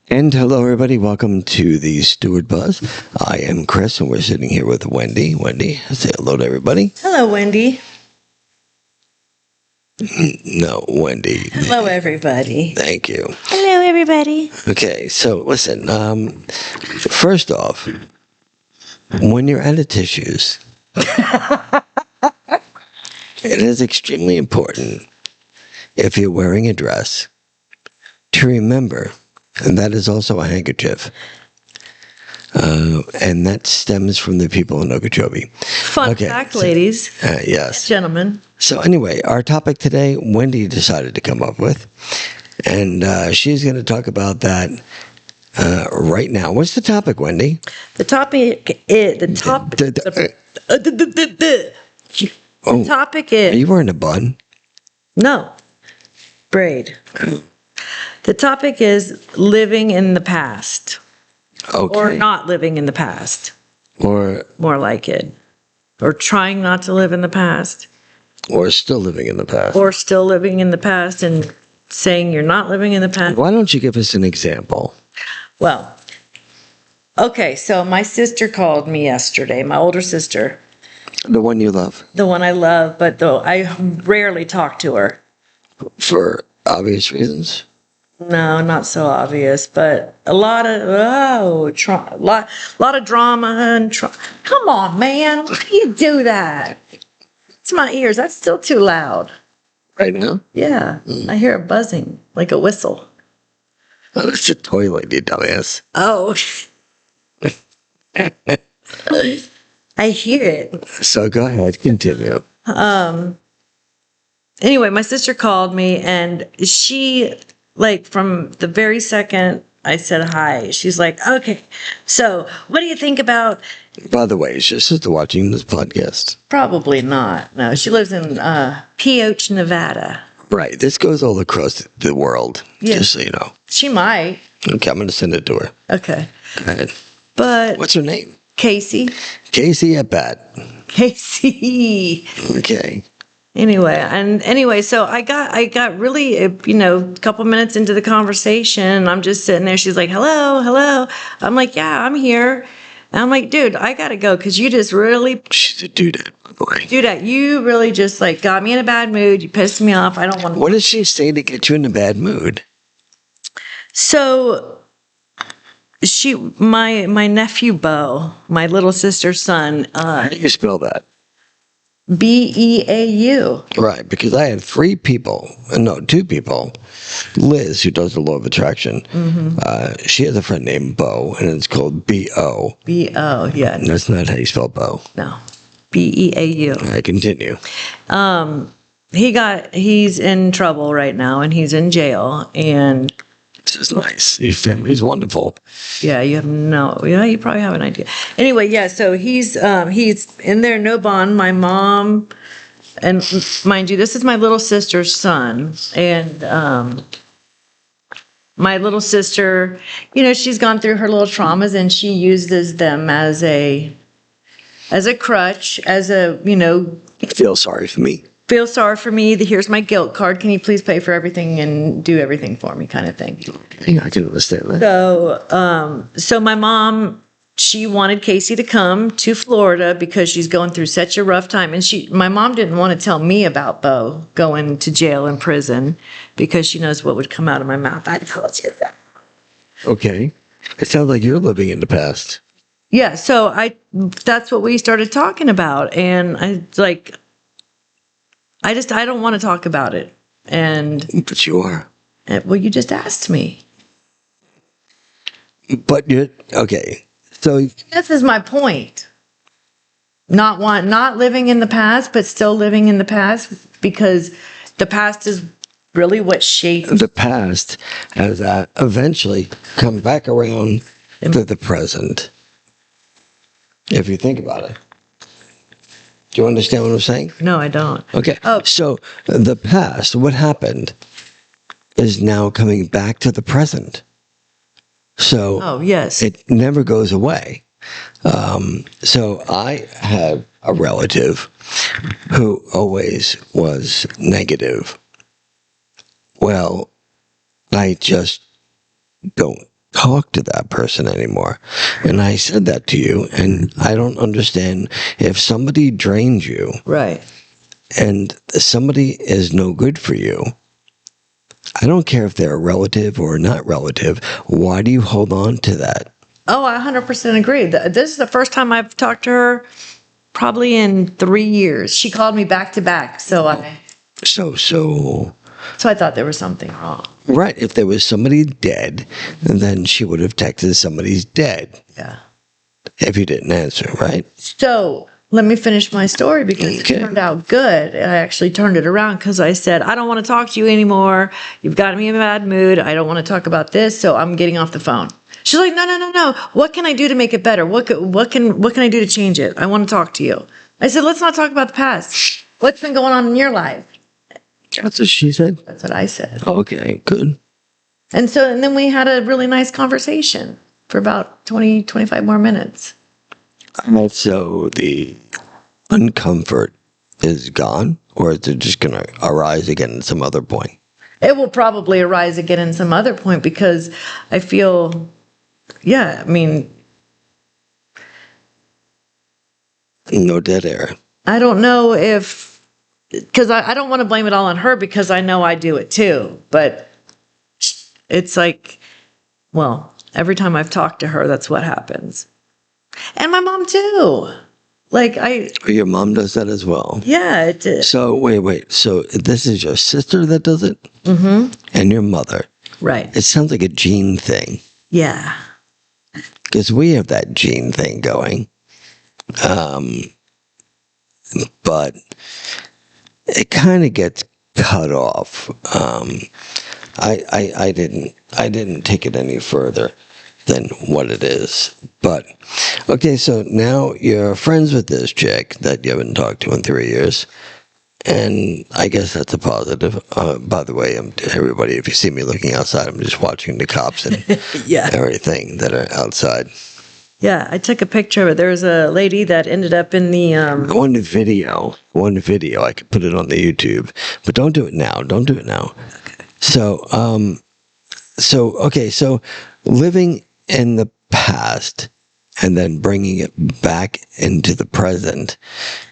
And hello, everybody. Welcome to the Steward Buzz. I am Chris, and we're sitting here with Wendy. Wendy, say hello to everybody. Hello, Wendy. No, Wendy. Hello, everybody. Thank you. Hello, everybody. Okay, so listen. First off, when you're out of tissues, it is extremely important, if you're wearing a dress, to remember, and that is also a handkerchief. And that stems from the people in Okeechobee. Fun fact, ladies. Yes. Gentlemen. So anyway, our topic today, Wendy decided to come up with, and she's going to talk about that right now. What's the topic, Wendy? The topic is the topic is. Are you wearing a bun? No, braid. The topic is living in the past. Okay. Or not living in the past. Or more like it. Or trying not to live in the past. Or still living in the past. Or still living in the past and saying you're not living in the past. Why don't you give us an example? Well, okay, so my sister called me yesterday, my older sister. The one you love? The one I love, but though I rarely talk to her. For obvious reasons? No, not so obvious, but a lot of lot of drama and come on, man, why do you do that? It's my ears. That's still too loud. Right now? Yeah, I hear it buzzing like a whistle. Oh, it's a toilet, you dumbass. Oh, I hear it. So go ahead, continue. Anyway, my sister called me, and she. Like, from the very second I said hi, she's like, okay, so what do you think about... By the way, is your sister watching this podcast? Probably not. No, she lives in Pioche, Nevada. Right. This goes all across the world, just so you know. She might. Okay, I'm going to send it to her. Okay. Go ahead. But... What's her name? Casey. Casey at bat. Casey. Okay. Anyway, so I got really, a couple minutes into the conversation. I'm just sitting there. She's like, hello. I'm like, yeah, I'm here. And I'm like, dude, I got to go because you just really. She's a dudette, by the way. Dudette, you really just got me in a bad mood. You pissed me off. I don't want to. What did she say to get you in a bad mood? So my nephew, Bo, my little sister's son. How do you spell that? Beau. Right, because I had two people. Liz, who does the law of attraction, she has a friend named Bo, and it's called B-O. B-O, yeah. And that's not how you spell Bo. No. B-E-A-U. I continue. He's in trouble right now, and he's in jail, and... This is nice. Your family's wonderful. Yeah, you probably have an idea. Anyway, yeah, so he's in there, no bond. My mom, and mind you, this is my little sister's son, and my little sister, she's gone through her little traumas, and she uses them as a crutch, Feel sorry for me. Feel sorry for me. Here's my guilt card. Can you please pay for everything and do everything for me, kind of thing. Okay, I can understand that. So my mom, she wanted Casey to come to Florida because she's going through such a rough time. And my mom didn't want to tell me about Bo going to jail and prison because she knows what would come out of my mouth. I told you that. Okay. It sounds like you're living in the past. Yeah. So that's what we started talking about. And I don't want to talk about it. But you are. Well, you just asked me. But okay. So this is my point. Not living in the past, but still living in the past, because the past is really what shaped the past has eventually come back around to the present. If you think about it. Do you understand what I'm saying? No, I don't. Okay. Oh. So the past, what happened, is now coming back to the present. So yes. It never goes away. So I have a relative who always was negative. Well, I just don't talk to that person anymore. And I said that to you, and I don't understand if somebody drains you Right. and somebody is no good for you. I don't care if they're a relative or not relative. Why do you hold on to that? Oh, I 100% agree. This is the first time I've talked to her probably in 3 years. She called me back to back, so I thought there was something wrong. Right. If there was somebody dead, then she would have texted somebody's dead Yeah. if you didn't answer, right? So let me finish my story because Okay. it turned out good. I actually turned it around because I said, I don't want to talk to you anymore. You've got me in a bad mood. I don't want to talk about this, so I'm getting off the phone. She's like, no. What can I do to make it better? What can I do to change it? I want to talk to you. I said, let's not talk about the past. What's been going on in your life? That's what she said. That's what I said. Okay, good. And then we had a really nice conversation for about 20, 25 more minutes. So the uncomfort is gone, or is it just going to arise again at some other point? It will probably arise again in some other point because I feel, yeah, I mean, No dead air. I don't know because I don't want to blame it all on her because I know I do it too. But it's like, well, every time I've talked to her, that's what happens. And my mom too. Like Your mom does that as well. Yeah. So wait. So this is your sister that does it? Mm-hmm. And your mother. Right. It sounds like a gene thing. Yeah. Because we have that gene thing going. But it kind of gets cut off. I didn't take it any further than what it is. But okay, so now you're friends with this chick that you haven't talked to in 3 years, and I guess that's a positive. By the way, everybody, if you see me looking outside, I'm just watching the cops and Yeah. everything that are outside. Yeah, I took a picture of it. There was a lady that ended up in the One video. I could put it on the YouTube, but don't do it now. Don't do it now. Okay. So living in the past and then bringing it back into the present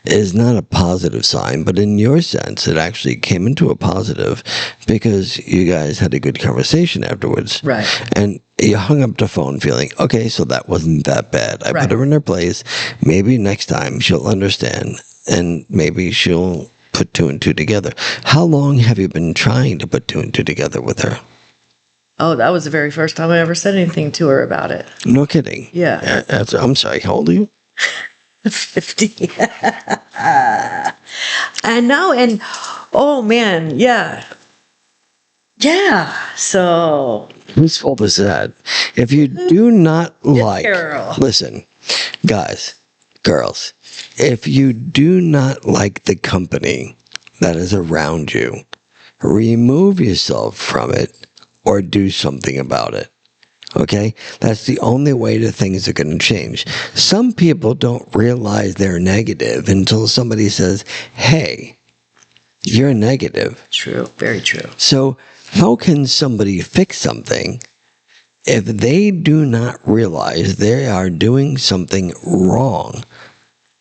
is not a positive sign, but in your sense, it actually came into a positive because you guys had a good conversation afterwards. Right. And you hung up the phone feeling, okay, so that wasn't that bad. I Right. put her in her place. Maybe next time she'll understand and maybe she'll put two and two together. How long have you been trying to put two and two together with her? Oh, that was the very first time I ever said anything to her about it. No kidding. Yeah. I'm sorry, how old are you? 50. I know, and oh man, yeah. Yeah. So Whose fault is that? If you do not like, girl. listen, guys, girls, if you do not like the company that is around you, remove yourself from it or do something about it. Okay? That's the only way that things are going to change. Some people don't realize they're negative until somebody says, hey, you're negative. True. Very true. So how can somebody fix something if they do not realize they are doing something wrong?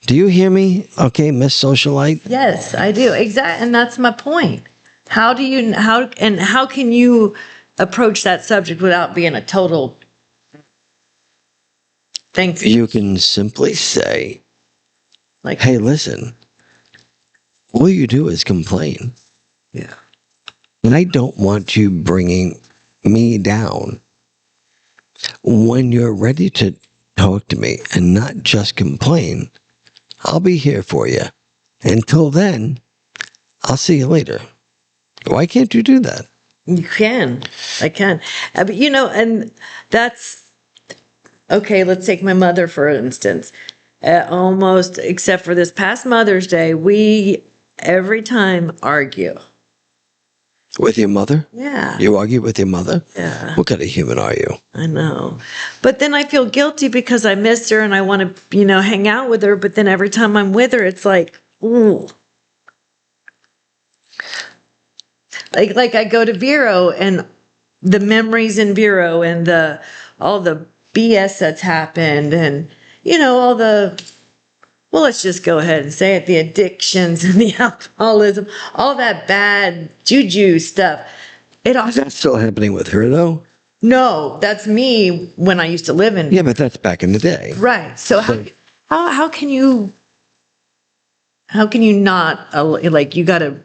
Do you hear me? Okay, Miss Socialite? Yes, I do. Exactly. And that's my point. How can you approach that subject without being a total thing? You can simply say, Like, hey, listen, all you do is complain. yeah. And I don't want you bringing me down. When you're ready to talk to me and not just complain, I'll be here for you. Until then, I'll see you later. Why can't you do that? You can. I can. But, and that's okay. Let's take my mother, for instance. Almost, except for this past Mother's Day, we every time argue. With your mother? Yeah. You argue with your mother? Yeah. What kind of human are you? I know. But then I feel guilty because I miss her and I want to, hang out with her. But then every time I'm with her, it's like, ooh. Like I go to Vero and the memories in Vero and all the BS that's happened, and all the, well, let's just go ahead and say it, the addictions and the alcoholism, all that bad juju stuff. It Is also, that still happening with her, though? no, that's me when I used to live in. Yeah, but that's back in the day. Right. So how can you not, like, you got to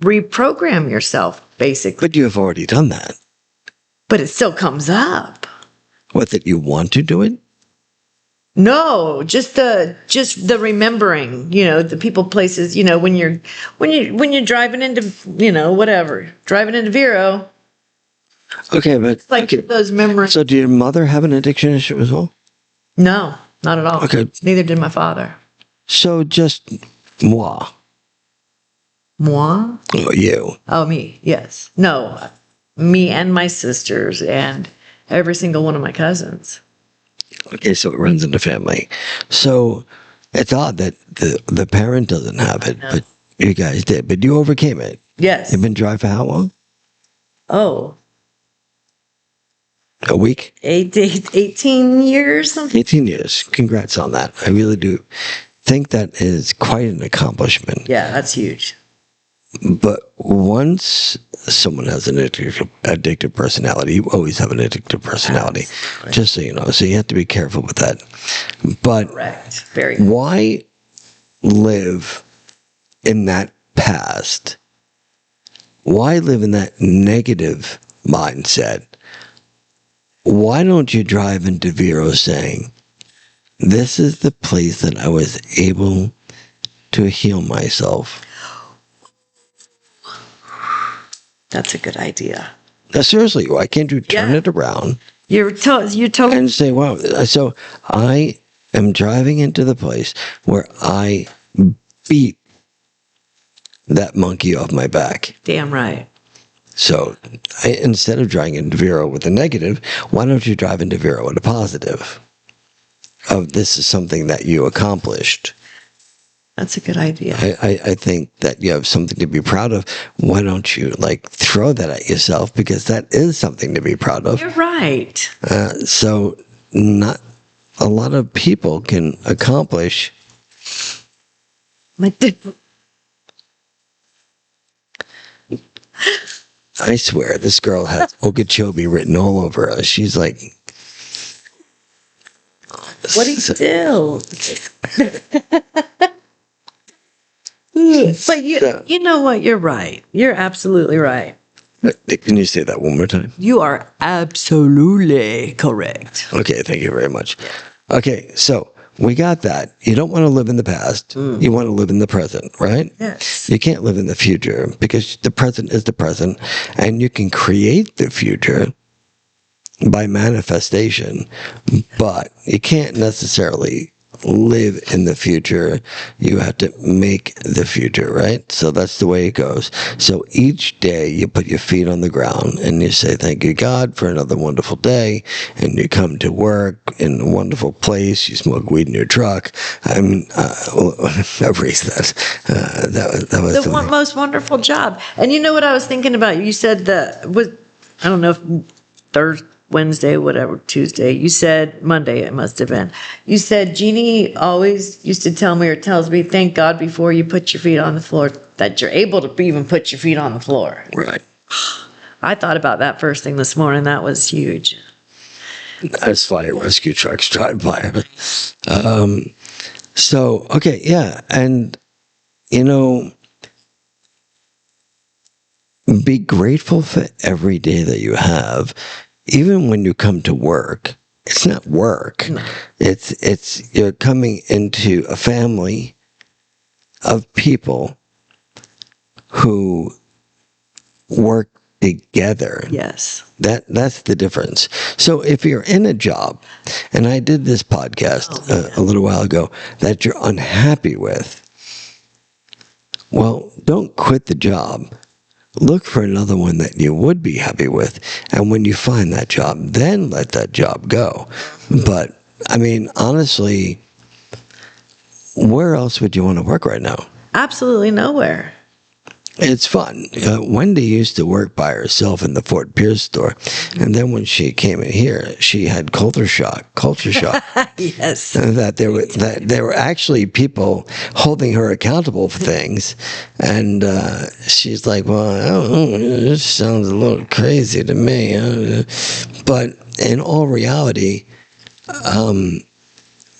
reprogram yourself, basically. But you have already done that. But it still comes up. What, that you want to do it? No, just the remembering, the people, places, when you're driving into, whatever, driving into Vero, Okay, but like those memories. so did your mother have an addiction issue as well? No, not at all. Okay. Neither did my father. So just moi. Moi? Oh, you. Oh, me. Yes. No, me and my sisters and every single one of my cousins. Okay, so it runs in the family. So it's odd that the parent doesn't have it, but you guys did. But you overcame it. Yes. You've been dry for how long? Oh, A week? 18 years. Something. 18 years. Congrats on that. I really do think that is quite an accomplishment. Yeah, that's huge. But once someone has an addictive personality, you always have an addictive personality. Absolutely. Just so you know. So you have to be careful with that. But Correct. Very. why live in that past? Why live in that negative mindset? Why don't you drive into Vero saying, this is the place that I was able to heal myself? That's a good idea. Now, seriously, why can't you turn Yeah. it around You're totally. and say, wow, so I am driving into the place where I beat that monkey off my back. Damn right. So instead of driving into Vero with a negative, why don't you drive into Vero with a positive? Of this is something that you accomplished. That's a good idea. I think that you have something to be proud of. Why don't you throw that at yourself? Because that is something to be proud of. You're right. So not a lot of people can accomplish. I swear, this girl has Okeechobee written all over her. She's like, What do you do? But you know what? You're right. You're absolutely right. Can you say that one more time? You are absolutely correct. Okay, thank you very much. Okay, so we got that. You don't want to live in the past. You want to live in the present, right? Yes. You can't live in the future because the present is the present, and you can create the future by manifestation, but you can't necessarily live in the future. You have to make the future, right? So that's the way it goes. So each day you put your feet on the ground and you say, thank you, God, for another wonderful day. And you come to work in a wonderful place. You smoke weed in your truck. I mean, erase that. That was The most wonderful job. And you know what I was thinking about? You said I don't know if Thursday, Wednesday, whatever, Tuesday. You said Monday, it must have been. You said Jeannie always used to tell me or tells me, thank God before you put your feet on the floor, that you're able to even put your feet on the floor. right. I thought about that first thing this morning. That was huge. As fire rescue trucks drive by. So, okay, yeah. And, be grateful for every day that you have. Even when you come to work, it's not work. No. It's you're coming into a family of people who work together. Yes. That's the difference. So if you're in a job, and I did this podcast a little while ago, that you're unhappy with, well, don't quit the job. Look for another one that you would be happy with. And when you find that job, then let that job go. But, I mean, honestly, where else would you want to work right now? Absolutely nowhere. It's fun. Wendy used to work by herself in the Fort Pierce store, and then when she came in here, she had culture shock. Yes. That there were actually people holding her accountable for things, and she's like, "Well, I don't know, this sounds a little crazy to me," but in all reality,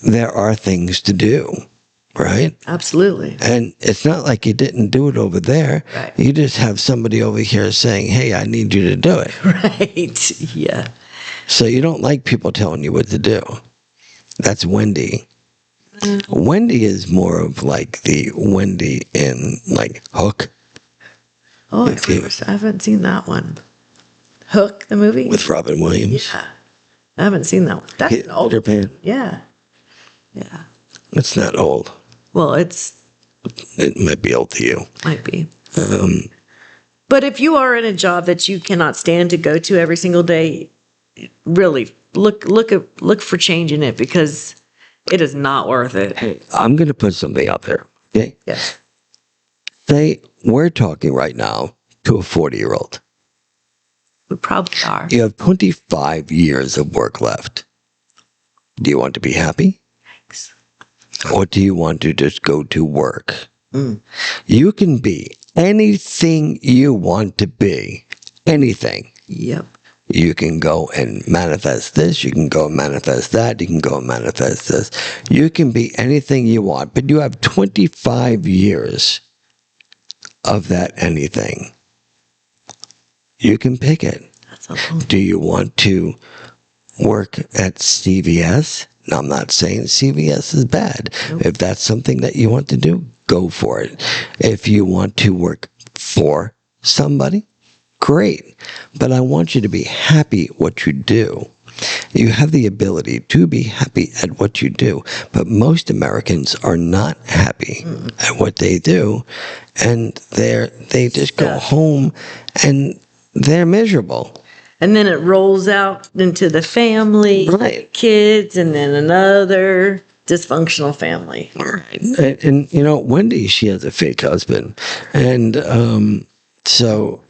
there are things to do. Right? Absolutely. And it's not like you didn't do it over there. Right. You just have somebody over here saying, hey, I need you to do it. Right. Yeah. So you don't like people telling you what to do. That's Wendy. Wendy is more of like the Wendy in like Hook. Oh, I haven't seen that one. Hook, the movie? With Robin Williams. Yeah. I haven't seen that one. That's an old. Peter Pan. Yeah. Yeah. It's not old. Well, It might be old to you. might be. But if you are in a job that you cannot stand to go to every single day, really look for change in it, because it is not worth it. Hey, I'm going to put something out there. Okay. Yes. Say we're talking right now to a 40-year-old. We probably are. You have 25 years of work left. Do you want to be happy? Thanks. Or do you want to just go to work? You can be anything you want to be. Anything. Yep. You can go and manifest this. You can go and manifest that. You can go and manifest this. You can be anything you want, but you have 25 years of that anything. You can pick it. That's a long. Do you want to work at CVS? Now, I'm not saying CVS is bad. Nope. If that's something that you want to do, go for it. If you want to work for somebody, great. But I want you to be happy what you do. You have the ability to be happy at what you do, but most Americans are not happy at what they do, and they just go home and they're miserable. And then it rolls out into the family, Right. kids, and then another dysfunctional family. Right. And you know, Wendy, she has a fake husband, and so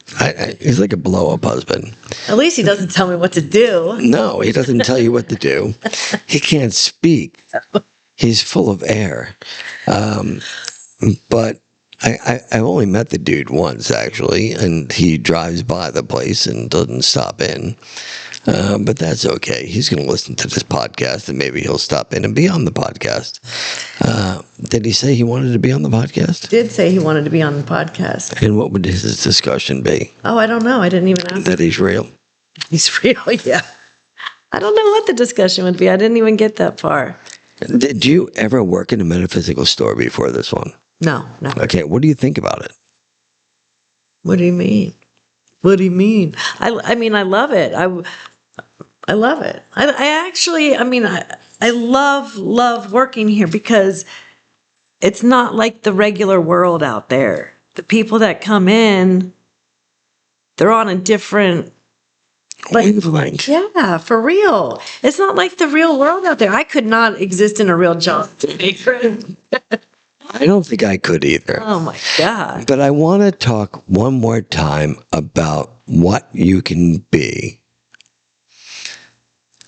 he's like a blow-up husband. At least he doesn't tell me what to do. No, he doesn't tell you what to do. He can't speak. He's full of air. But I only met the dude once, actually, and he drives by the place and doesn't stop in. But that's okay. He's going to listen to this podcast, and maybe he'll stop in and be on the podcast. Did he say he wanted to be on the podcast? Did say he wanted to be on the podcast. And what would his discussion be? Oh, I don't know. I didn't even ask. That he's real? He's real, yeah. I don't know what the discussion would be. I didn't even get that far. Did you ever work in a metaphysical store before this one? No. Okay, what do you think about it? What do you mean? What do you mean? I mean, I love it. I love it. I actually, I love working here, because it's not like the regular world out there. The people that come in, they're on a different Wavelength. Yeah, for real. It's not like the real world out there. I could not exist in a real job. I don't think I could either. Oh my God. But I want to talk one more time about what you can be.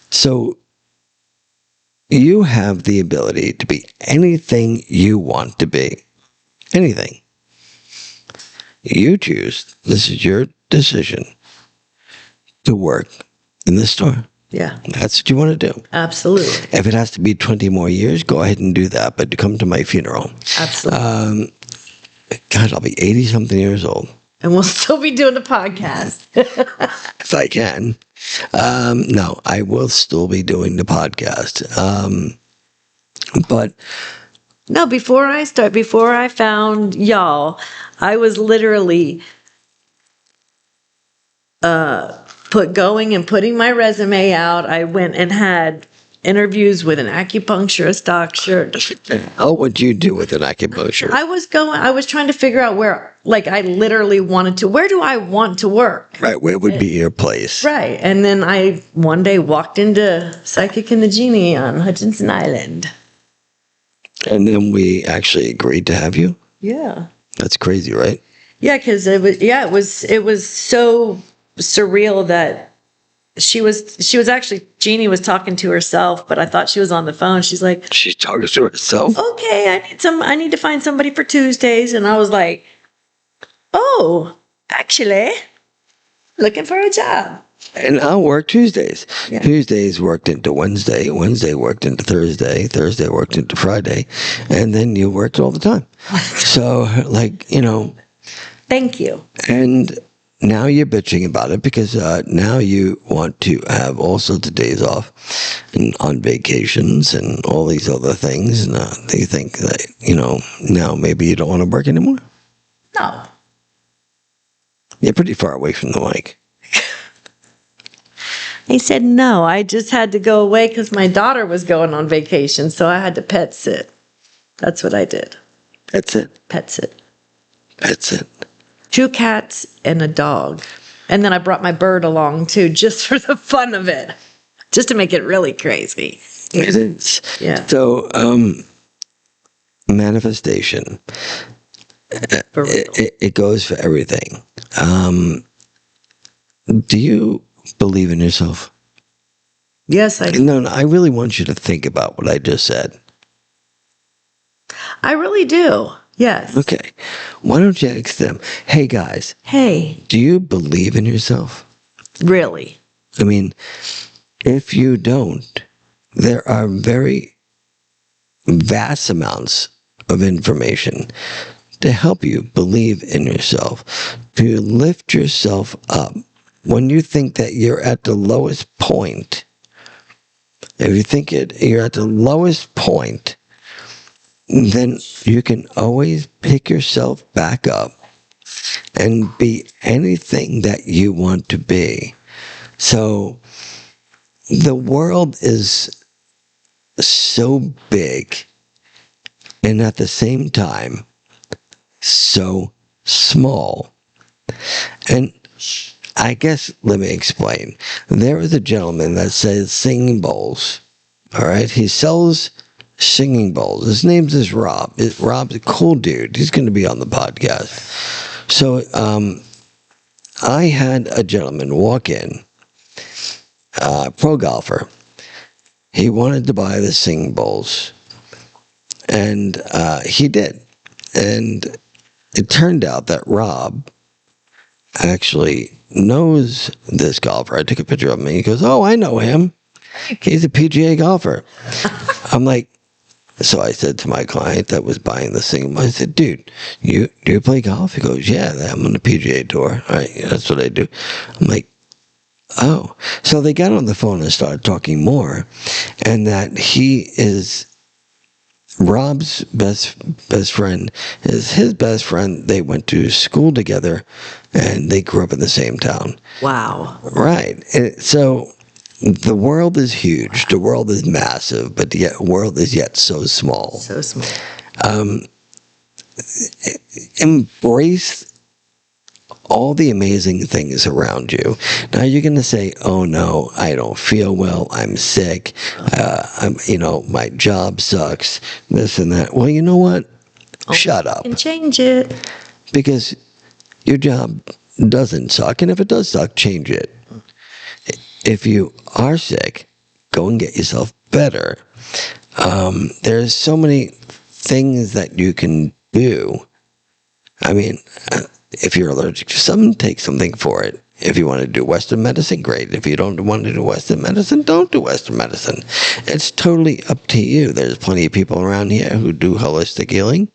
So you have the ability to be anything you want to be. Anything. You choose. This is your decision to work in the store. Yeah, That's what you want to do. absolutely. If it has to be 20 more years, go ahead and do that. But come to my funeral. Absolutely. God, I'll be 80-something years old. And we'll still be doing the podcast. If I can. No, I will still be doing the podcast. But No, before I found y'all, I was literally putting my resume out. I went and had interviews with an acupuncturist doctor. how would you do with an acupuncture? I was trying to figure out where, like, I literally where do I want to work? Right, where would be your place? Right. And then I one day walked into Psychic and the Genie on Hutchinson Island. And then we actually agreed to have you? Yeah. That's crazy, right? Yeah, because it was so surreal that she was actually, Jeannie was talking to herself, but I thought she was on the phone. She's like, She's talking to herself. okay, I need to find somebody for Tuesdays. And I was like, oh, actually, looking for a job. And I'll work Tuesdays. Yeah. Tuesdays worked into Wednesday. Wednesday worked into Thursday. Thursday worked into Friday. And then you worked all the time. So, like, Thank you. and now you're bitching about it because now you want to have all sorts of days off and on vacations and all these other things. And you think that, now maybe you don't want to work anymore? No. You're pretty far away from the mic. He said, no, I just had to go away because my daughter was going on vacation. So I had to pet sit. That's what I did. That's it. Pet sit. That's it. 2 cats and a dog. And then I brought my bird along too, just for the fun of it, just to make it really crazy. It is. Yeah. So, manifestation. For real. It goes for everything. Do you believe in yourself? Yes, No, I really want you to think about what I just said. I really do. Yes. Okay. Why don't you ask them, hey guys, Hey, do you believe in yourself? really? I mean, if you don't, there are very vast amounts of information to help you believe in yourself, to lift yourself up. When you think that you're at the lowest point, if you think you're at the lowest point, then you can always pick yourself back up and be anything that you want to be. So the world is so big and at the same time so small. And I guess, let me explain. There is a gentleman that says singing bowls. All right. He sells singing bowls. His name is Rob. Rob's a cool dude. He's going to be on the podcast. So I had a gentleman walk in, pro golfer. He wanted to buy the singing bowls. And he did. And it turned out that Rob actually knows this golfer. I took a picture of him and he goes, oh, I know him. He's a PGA golfer. I'm like, so I said to my client that was buying the thing, I said, dude, do you play golf? He goes, yeah, I'm on the PGA tour. All right, yeah, that's what I do. I'm like, oh. So they got on the phone and started talking more, and that he is Rob's best friend is his best friend. They went to school together, and they grew up in the same town. Wow. Right. And so the world is huge. The world is massive, but the world is yet so small. So small. Embrace all the amazing things around you. Now you're going to say, oh no, I don't feel well. I'm sick. My job sucks, this and that. Well, you know what? Shut up. You can change it. Because your job doesn't suck. And if it does suck, change it. If you are sick, go and get yourself better. There's so many things that you can do. I mean, if you're allergic to something, take something for it. If you want to do Western medicine, great. If you don't want to do Western medicine, don't do Western medicine. It's totally up to you. There's plenty of people around here who do holistic healing.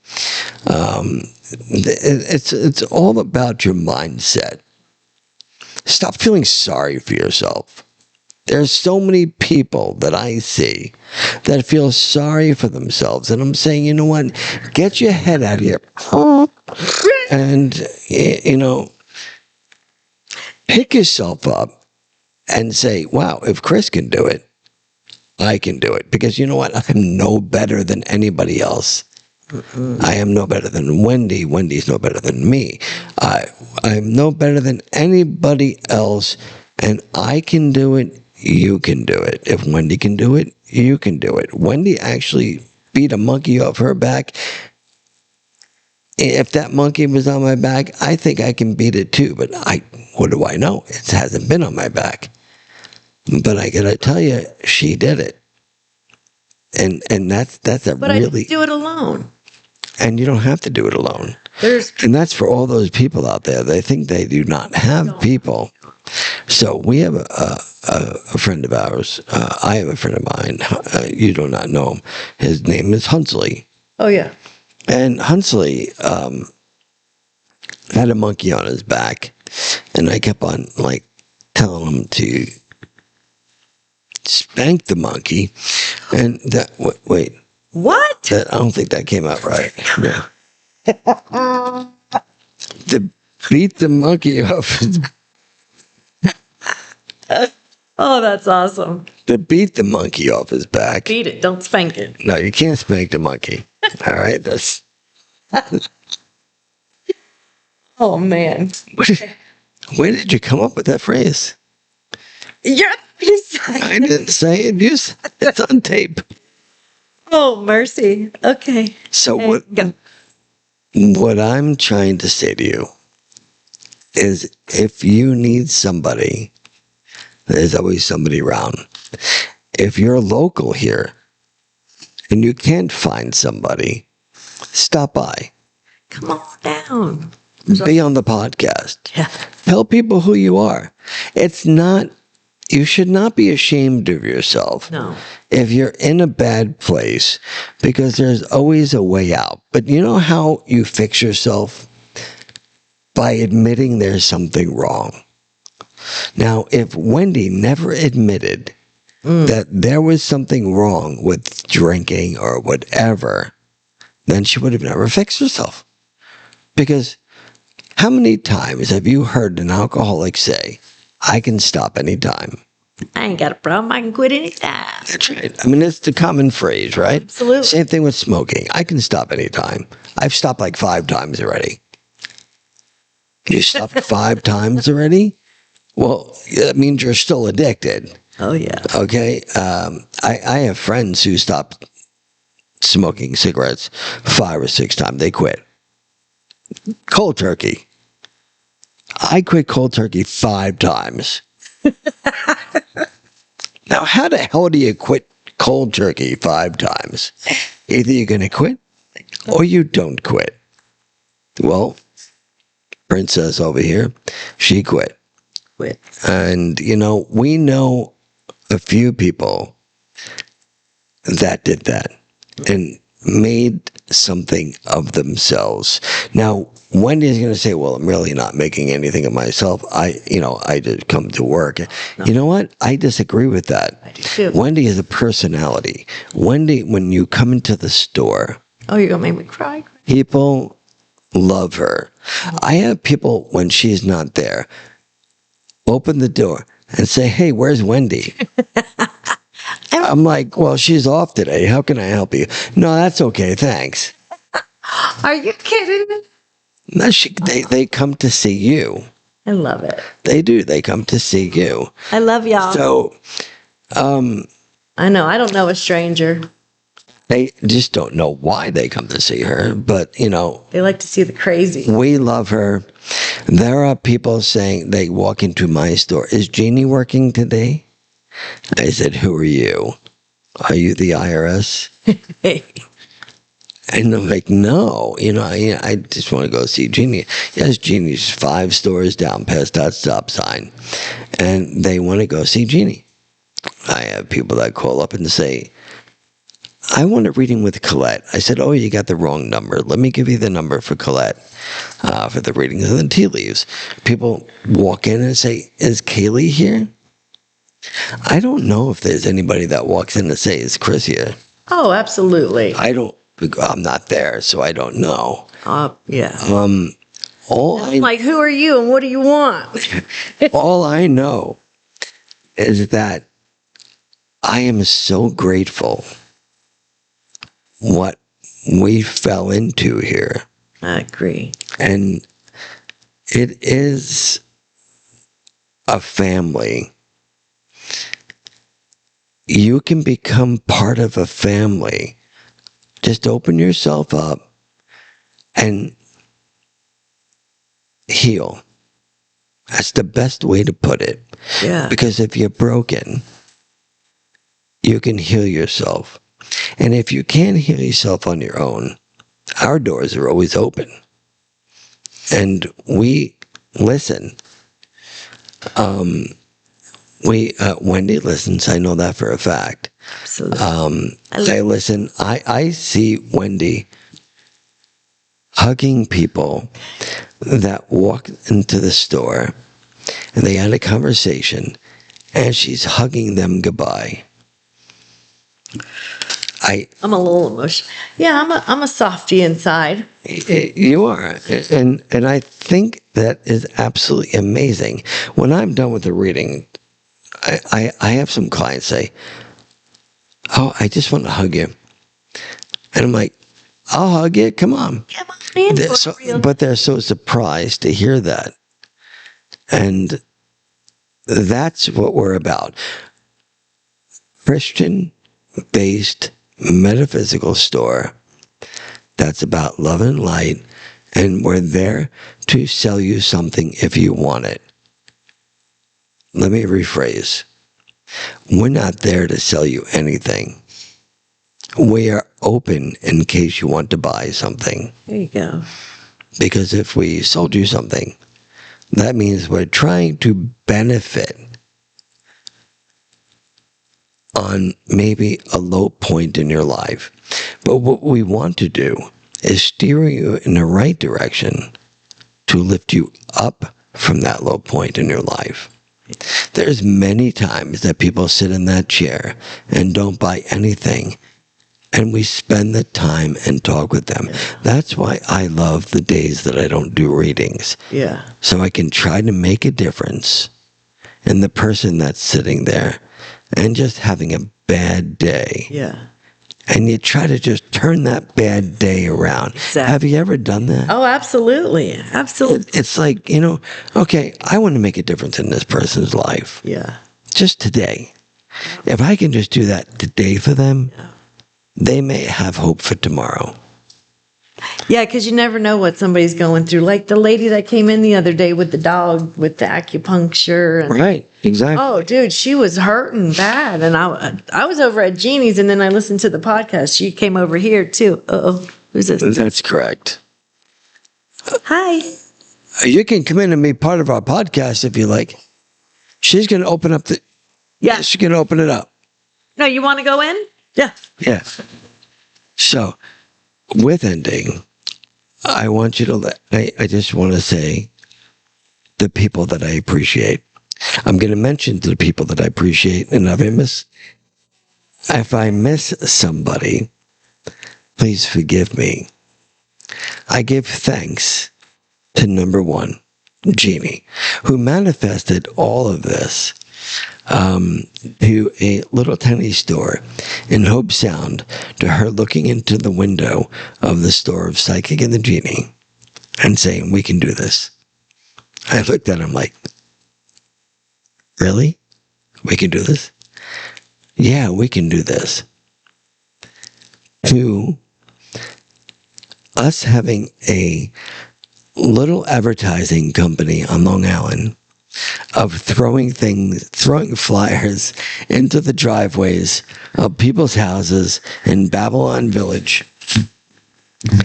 It's all about your mindset. Stop feeling sorry for yourself. There's so many people that I see that feel sorry for themselves. And I'm saying, you know what? Get your head out of here. And, pick yourself up and say, wow, if Chris can do it, I can do it. Because you know what? I'm no better than anybody else. I am no better than Wendy. Wendy's no better than me. I'm no better than anybody else. And I can do it. You can do it. If Wendy can do it, you can do it. Wendy actually beat a monkey off her back If that monkey was on my back, I think I can beat it too. But what do I know? It hasn't been on my back. But I gotta tell you, she did it, and that's a But I really. didn't do it alone. And you don't have to do it alone. There's And that's for all those people out there. They think they do not have people. So we have a friend of ours. I have a friend of mine. You do not know him. His name is Hunsley. oh yeah. And Hunsley had a monkey on his back. And I kept on like telling him to spank the monkey. And that, wait. What? I don't think that came out right. Yeah. To beat the monkey off his Oh, that's awesome. to beat the monkey off his back. Beat it. Don't spank it. No, you can't spank the monkey. All right, that's Oh man. where did you come up with that phrase? You're I didn't say it. It's on tape. Oh mercy. Okay. So Hey, what? go. What I'm trying to say to you is, if you need somebody, there's always somebody around. If you're local here and you can't find somebody, stop by. Come on down. Be on the podcast. Yeah. Tell people who you are. It's not, you should not be ashamed of yourself. No. If you're in a bad place, because there's always a way out. But you know how you fix yourself? By admitting there's something wrong. Now, if Wendy never admitted that there was something wrong with drinking or whatever, then she would have never fixed herself. Because how many times have you heard an alcoholic say, I can stop anytime? I ain't got a problem. I can quit anytime. That's right. I mean, it's the common phrase, right? Absolutely. Same thing with smoking. I can stop anytime. I've stopped like 5 times already. You stopped 5 times already? Well, that means you're still addicted. Oh yeah. Okay. I have friends who stopped smoking cigarettes 5 or 6 times. They quit. Cold turkey. I quit cold turkey 5 times. Now, how the hell do you quit cold turkey 5 times? Either you're going to quit or you don't quit. Well, Princess over here, she quit. Quit. And, we know a few people that did that and made something of themselves. Now, Wendy's going to say, well, I'm really not making anything of myself. I just come to work. No. You know what? I disagree with that. I do too. Wendy is a personality. Wendy, when you come into the store, Oh, you're going to make me cry. people love her. I have people, when she's not there, open the door and say, hey, where's Wendy? I'm like, well, she's off today. How can I help you? No, that's okay. Thanks. Are you kidding? No, they come to see you. I love it. They do. They come to see you. I love y'all. So, I know. I don't know a stranger. they just don't know why they come to see her. But, They like to see the crazy. we love her. There are people saying, they walk into my store, is Jeannie working today? I said, who are you? Are you the IRS? Hey. And I'm like, no, I just want to go see Jeannie. Yes, Jeannie's 5 stores down past that stop sign. And they want to go see Jeannie. I have people that call up and say, I want a reading with Colette. I said, oh, you got the wrong number. Let me give you the number for Colette for the readings of the tea leaves. People walk in and say, is Kaylee here? I don't know if there's anybody that walks in and say, is Chris here? Oh, absolutely. I'm not there, so I don't know. Yeah. All Who are you and what do you want? all I know is that I am so grateful what we fell into here. I agree. And it is a family. You can become part of a family. Just open yourself up and heal. That's the best way to put it. Yeah. Because if you're broken, you can heal yourself. And if you can't heal yourself on your own, our doors are always open. And we listen. Wendy listens. I know that for a fact. Absolutely. I listen. I see Wendy hugging people that walk into the store and they had a conversation and she's hugging them goodbye. I'm a little emotional. Yeah, I'm a softie inside. You are, and I think that is absolutely amazing. When I'm done with the reading, I have some clients say, "Oh, I just want to hug you," and I'm like, "I'll hug you. Come on." Come on in, But they're so surprised to hear that, and that's what we're about. Christian-based metaphysical store that's about love and light, and we're there to sell you something if you want it. Let me rephrase. We're not there to sell you anything. We are open in case you want to buy something. There you go. Because if we sold you something, that means we're trying to benefit on maybe a low point in your life. But what we want to do is steer you in the right direction to lift you up from that low point in your life. There's many times that people sit in that chair and don't buy anything, and we spend the time and talk with them. That's why I love the days that I don't do readings. Yeah. So I can try to make a difference in the person that's sitting there and just having a bad day. Yeah. And you try to just turn that bad day around. Exactly. Have you ever done that? Oh, absolutely. Absolutely. It's like, okay, I want to make a difference in this person's life. Yeah. Just today. If I can just do that today for them, they may have hope for tomorrow. Yeah, because you never know what somebody's going through. Like the lady that came in the other day with the dog with the acupuncture. And, Right, exactly. oh, dude, she was hurting bad. And I was over at Jeannie's, and then I listened to the podcast. She came over here, too. Uh-oh. Who's this? That's correct. Hi. You can come in and be part of our podcast if you like. She's going to open up Yeah. She's going to open it up. No, you want to go in? Yeah. Yeah. So, with ending, I want you to I just want to say the people that I appreciate. I'm going to mention to the people that I appreciate, and if I miss somebody, please forgive me. I give thanks to number one, Jeannie, who manifested all of this to a little tiny store in Hope Sound, to her looking into the window of the store of Psychic and the Genie and saying, "We can do this." I looked at him like, "Really? We can do this?" "Yeah, we can do this." To us having a little advertising company on Long Island of throwing flyers into the driveways of people's houses in Babylon Village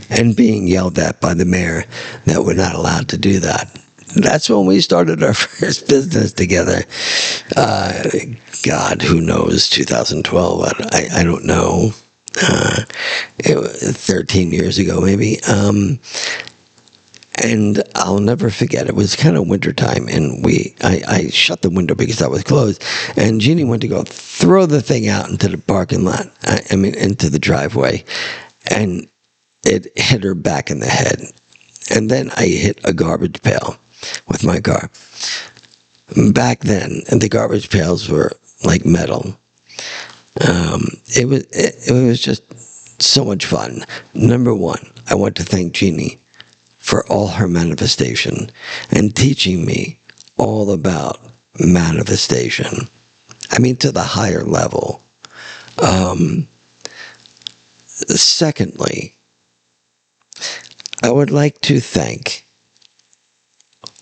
and being yelled at by the mayor that we're not allowed to do that. That's when we started our first business together. God, who knows, 2012, I don't know. It was 13 years ago, maybe. And I'll never forget, it was kind of wintertime, and I shut the window because I was closed, and Jeannie went to go throw the thing out into the parking lot, into the driveway, and it hit her back in the head. And then I hit a garbage pail with my car. Back then, the garbage pails were like metal. It was just so much fun. Number one, I want to thank Jeannie for all her manifestation and teaching me all about manifestation. I mean, to the higher level. Secondly, I would like to thank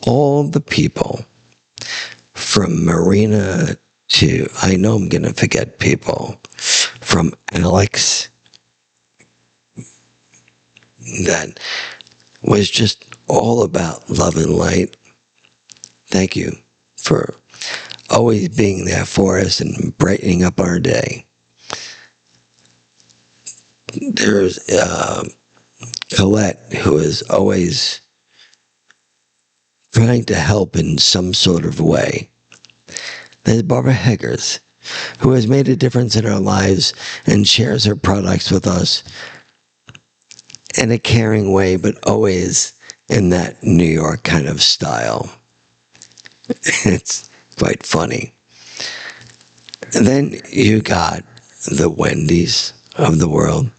all the people from Marina to, I know I'm going to forget people, from Alex, that was just all about love and light. Thank you for always being there for us and brightening up our day. There's Colette, who is always trying to help in some sort of way. There's Barbara Heggers, who has made a difference in our lives and shares her products with us in a caring way, but always in that New York kind of style. It's quite funny. And then you got the Wendy's of the world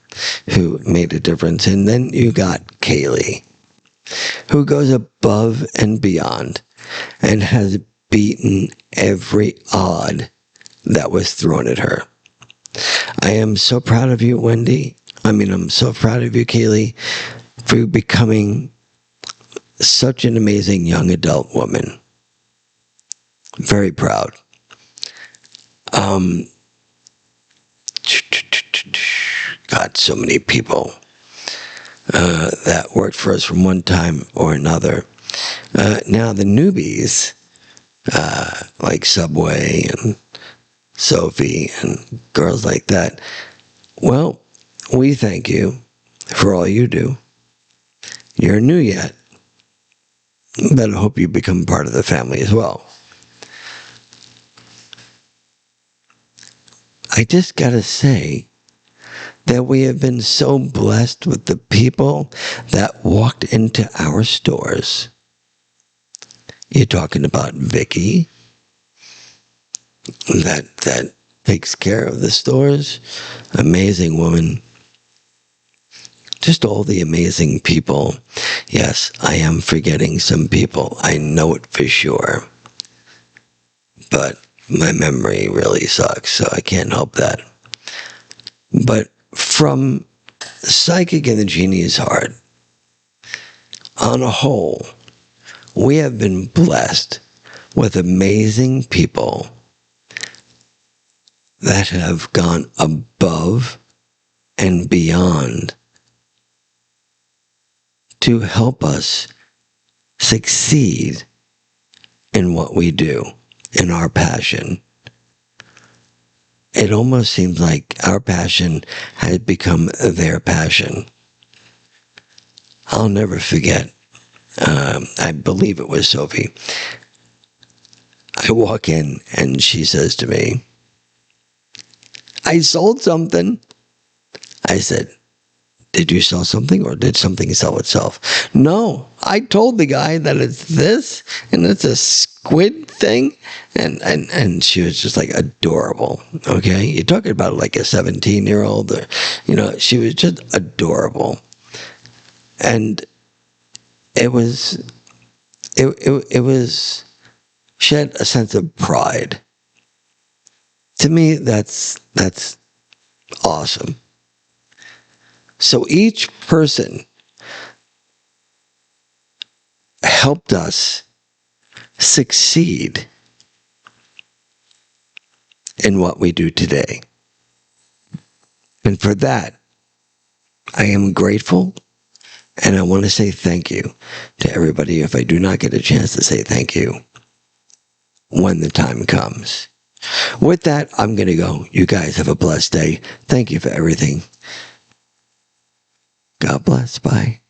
who made a difference. And then you got Kaylee, who goes above and beyond and has beaten every odd that was thrown at her. I am so proud of you, Wendy. I'm so proud of you, Kaylee, for becoming such an amazing young adult woman. Very proud. God, so many people that worked for us from one time or another. Now the newbies, like Subway and Sophie and girls like that, well, we thank you for all you do. You're new yet, but I hope you become part of the family as well. I just gotta say that we have been so blessed with the people that walked into our stores. You're talking about Vicky, that takes care of the stores. Amazing woman. Just all the amazing people. Yes, I am forgetting some people. I know it for sure. But my memory really sucks, so I can't help that. But from Psychic and the Genie's Heart, on a whole, we have been blessed with amazing people that have gone above and beyond to help us succeed in what we do, in our passion. It almost seems like our passion has become their passion. I'll never forget. I believe it was Sophie. I walk in and she says to me, I sold something. I said, did you sell something or did something sell itself? No, I told the guy that it's this and it's a squid thing. And she was just like adorable. Okay. You're talking about like a 17-year-old, or, she was just adorable. And it was, she had a sense of pride. To me, that's awesome. So each person helped us succeed in what we do today. And for that, I am grateful, and I want to say thank you to everybody if I do not get a chance to say thank you when the time comes. With that, I'm going to go. You guys have a blessed day. Thank you for everything. God bless. Bye.